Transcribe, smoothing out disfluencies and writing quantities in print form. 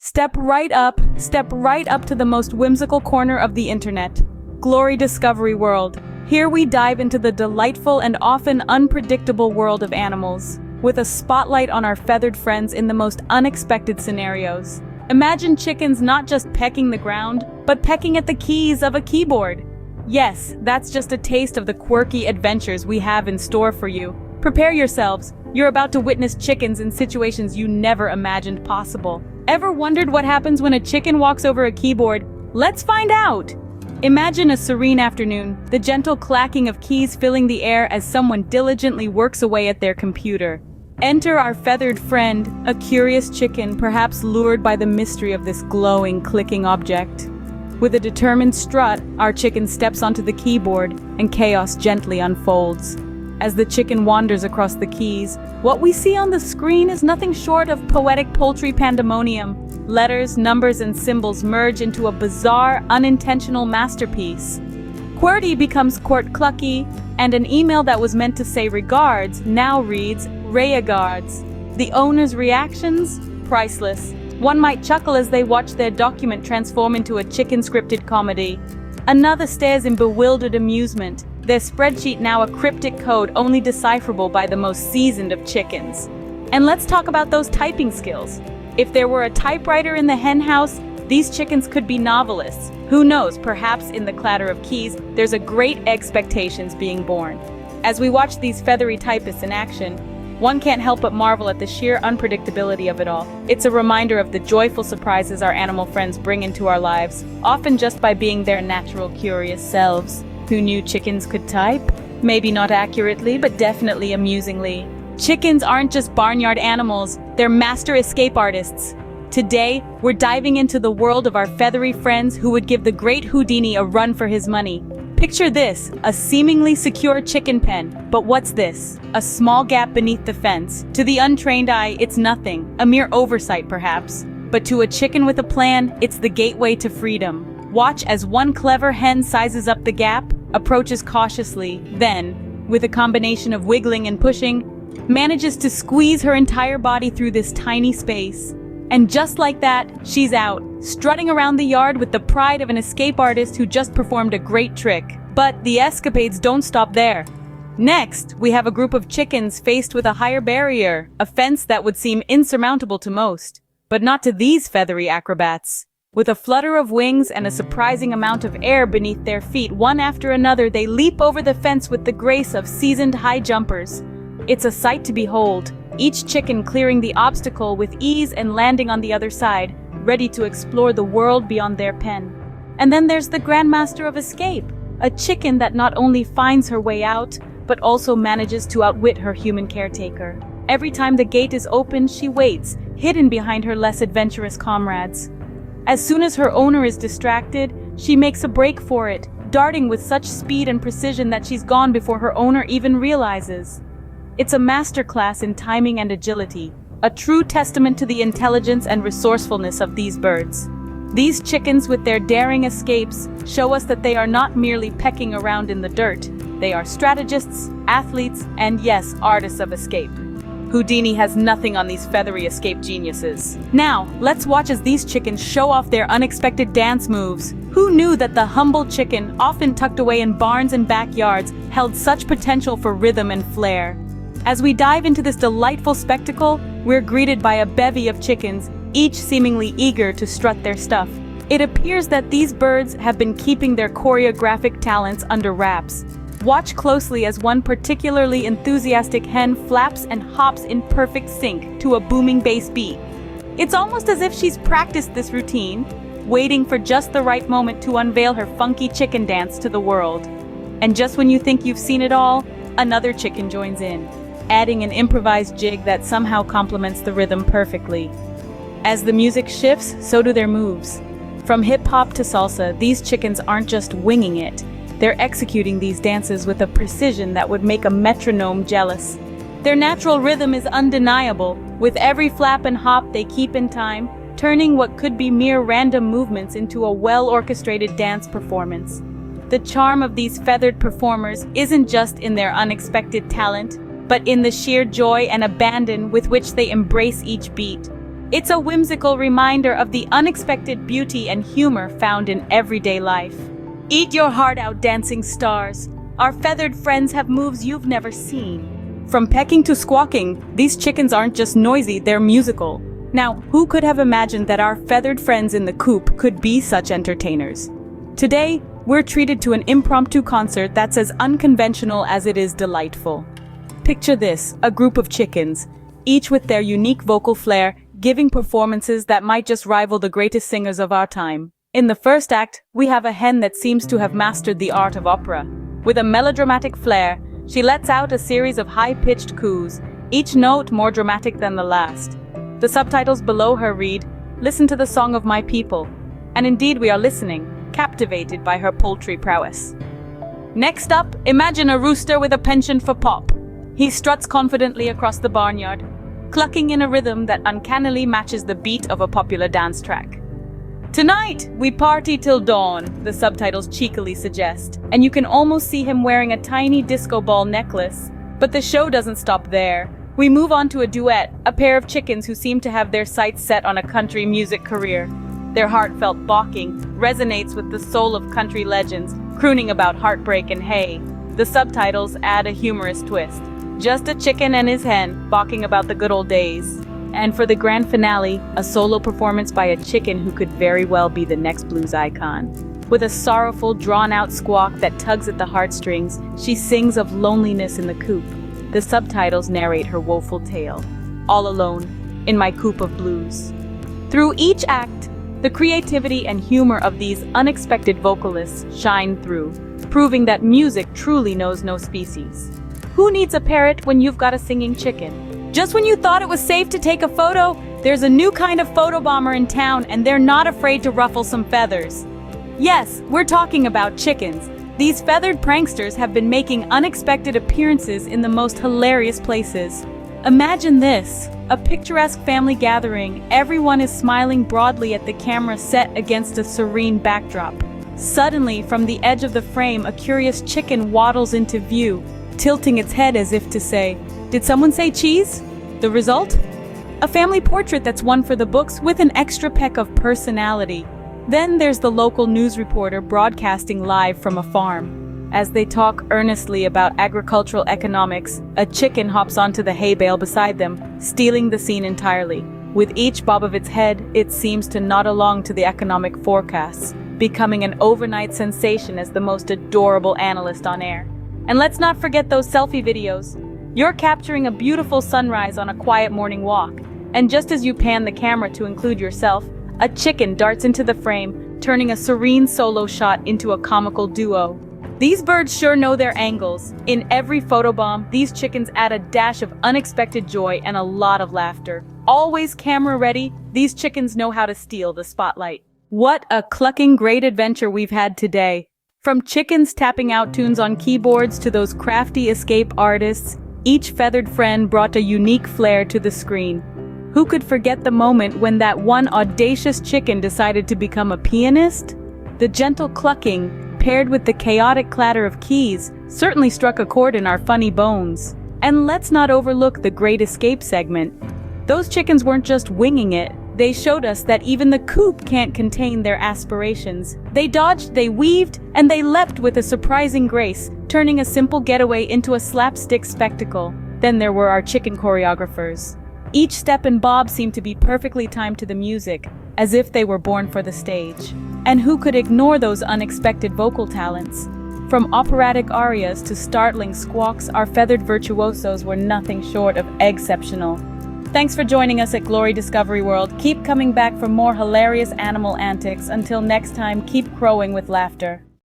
Step right up to the most whimsical corner of the internet. Glory Discovery World. Here we dive into the delightful and often unpredictable world of animals, with a spotlight on our feathered friends in the most unexpected scenarios. Imagine chickens not just pecking the ground, but pecking at the keys of a keyboard. Yes, that's just a taste of the quirky adventures we have in store for you. Prepare yourselves. You're about to witness chickens in situations you never imagined possible. Ever wondered what happens when a chicken walks over a keyboard? Let's find out! Imagine a serene afternoon, the gentle clacking of keys filling the air as someone diligently works away at their computer. Enter our feathered friend, a curious chicken, perhaps lured by the mystery of this glowing, clicking object. With a determined strut, our chicken steps onto the keyboard, and chaos gently unfolds. As the chicken wanders across the keys, what we see on the screen is nothing short of poetic poultry pandemonium. Letters, numbers, and symbols merge into a bizarre, unintentional masterpiece. QWERTY becomes Court Clucky, and an email that was meant to say regards now reads Regards. The owner's reactions? Priceless. One might chuckle as they watch their document transform into a chicken-scripted comedy. Another stares in bewildered amusement, their spreadsheet now a cryptic code only decipherable by the most seasoned of chickens. And let's talk about those typing skills. If there were a typewriter in the hen house, these chickens could be novelists. Who knows, perhaps in the clatter of keys, there's a great expectations being born. As we watch these feathery typists in action, one can't help but marvel at the sheer unpredictability of it all. It's a reminder of the joyful surprises our animal friends bring into our lives, often just by being their natural curious selves. Who knew chickens could type? Maybe not accurately, but definitely amusingly. Chickens aren't just barnyard animals, they're master escape artists. Today, we're diving into the world of our feathery friends who would give the great Houdini a run for his money. Picture this, a seemingly secure chicken pen. But what's this? A small gap beneath the fence. To the untrained eye, it's nothing, a mere oversight perhaps. But to a chicken with a plan, it's the gateway to freedom. Watch as one clever hen sizes up the gap, approaches cautiously, then, with a combination of wiggling and pushing, manages to squeeze her entire body through this tiny space. And just like that, she's out, strutting around the yard with the pride of an escape artist who just performed a great trick. But the escapades don't stop there. Next, we have a group of chickens faced with a higher barrier, a fence that would seem insurmountable to most. But not to these feathery acrobats. With a flutter of wings and a surprising amount of air beneath their feet, one after another they leap over the fence with the grace of seasoned high jumpers. It's a sight to behold, each chicken clearing the obstacle with ease and landing on the other side, ready to explore the world beyond their pen. And then there's the Grandmaster of Escape, a chicken that not only finds her way out, but also manages to outwit her human caretaker. Every time the gate is opened, she waits, hidden behind her less adventurous comrades. As soon as her owner is distracted, she makes a break for it, darting with such speed and precision that she's gone before her owner even realizes. It's a masterclass in timing and agility, a true testament to the intelligence and resourcefulness of these birds. These chickens with their daring escapes show us that they are not merely pecking around in the dirt. They are strategists, athletes, and yes, artists of escape. Houdini has nothing on these feathery escape geniuses. Now, let's watch as these chickens show off their unexpected dance moves. Who knew that the humble chicken, often tucked away in barns and backyards, held such potential for rhythm and flair? As we dive into this delightful spectacle, we're greeted by a bevy of chickens, each seemingly eager to strut their stuff. It appears that these birds have been keeping their choreographic talents under wraps. Watch closely as one particularly enthusiastic hen flaps and hops in perfect sync to a booming bass beat. It's almost as if she's practiced this routine, waiting for just the right moment to unveil her funky chicken dance to the world. And just when you think you've seen it all, another chicken joins in, adding an improvised jig that somehow complements the rhythm perfectly. As the music shifts, so do their moves. From hip-hop to salsa, these chickens aren't just winging it. They're executing these dances with a precision that would make a metronome jealous. Their natural rhythm is undeniable. With every flap and hop, they keep in time, turning what could be mere random movements into a well-orchestrated dance performance. The charm of these feathered performers isn't just in their unexpected talent, but in the sheer joy and abandon with which they embrace each beat. It's a whimsical reminder of the unexpected beauty and humor found in everyday life. Eat your heart out, dancing stars. Our feathered friends have moves you've never seen. From pecking to squawking, these chickens aren't just noisy, they're musical. Now, who could have imagined that our feathered friends in the coop could be such entertainers? Today, we're treated to an impromptu concert that's as unconventional as it is delightful. Picture this, a group of chickens, each with their unique vocal flair, giving performances that might just rival the greatest singers of our time. In the first act, we have a hen that seems to have mastered the art of opera. With a melodramatic flair, she lets out a series of high-pitched coos, each note more dramatic than the last. The subtitles below her read, "Listen to the song of my people." And indeed we are listening, captivated by her poultry prowess. Next up, imagine a rooster with a penchant for pop. He struts confidently across the barnyard, clucking in a rhythm that uncannily matches the beat of a popular dance track. "Tonight, we party till dawn," the subtitles cheekily suggest, and you can almost see him wearing a tiny disco ball necklace. But the show doesn't stop there. We move on to a duet, a pair of chickens who seem to have their sights set on a country music career. Their heartfelt balking resonates with the soul of country legends, crooning about heartbreak and hay. The subtitles add a humorous twist. Just a chicken and his hen, balking about the good old days. And for the grand finale, a solo performance by a chicken who could very well be the next blues icon. With a sorrowful, drawn-out squawk that tugs at the heartstrings, she sings of loneliness in the coop. The subtitles narrate her woeful tale. All alone, in my coop of blues. Through each act, the creativity and humor of these unexpected vocalists shine through, proving that music truly knows no species. Who needs a parrot when you've got a singing chicken? Just when you thought it was safe to take a photo, there's a new kind of photobomber in town, and they're not afraid to ruffle some feathers. Yes, we're talking about chickens. These feathered pranksters have been making unexpected appearances in the most hilarious places. Imagine this, a picturesque family gathering. Everyone is smiling broadly at the camera set against a serene backdrop. Suddenly, from the edge of the frame, a curious chicken waddles into view, tilting its head as if to say, "Did someone say cheese?" The result? A family portrait that's one for the books with an extra peck of personality. Then there's the local news reporter broadcasting live from a farm. As they talk earnestly about agricultural economics, a chicken hops onto the hay bale beside them, stealing the scene entirely. With each bob of its head, it seems to nod along to the economic forecasts, becoming an overnight sensation as the most adorable analyst on air. And let's not forget those selfie videos. You're capturing a beautiful sunrise on a quiet morning walk, and just as you pan the camera to include yourself, a chicken darts into the frame, turning a serene solo shot into a comical duo. These birds sure know their angles. In every photobomb, these chickens add a dash of unexpected joy and a lot of laughter. Always camera ready, these chickens know how to steal the spotlight. What a clucking great adventure we've had today. From chickens tapping out tunes on keyboards to those crafty escape artists, each feathered friend brought a unique flair to the screen. Who could forget the moment when that one audacious chicken decided to become a pianist? The gentle clucking, paired with the chaotic clatter of keys, certainly struck a chord in our funny bones. And let's not overlook the Great Escape segment. Those chickens weren't just winging it. They showed us that even the coop can't contain their aspirations. They dodged, they weaved, and they leapt with a surprising grace, turning a simple getaway into a slapstick spectacle. Then there were our chicken choreographers. Each step and bob seemed to be perfectly timed to the music, as if they were born for the stage. And who could ignore those unexpected vocal talents? From operatic arias to startling squawks, our feathered virtuosos were nothing short of exceptional. Thanks for joining us at Glory Discovery World. Keep coming back for more hilarious animal antics. Until next time, keep crowing with laughter.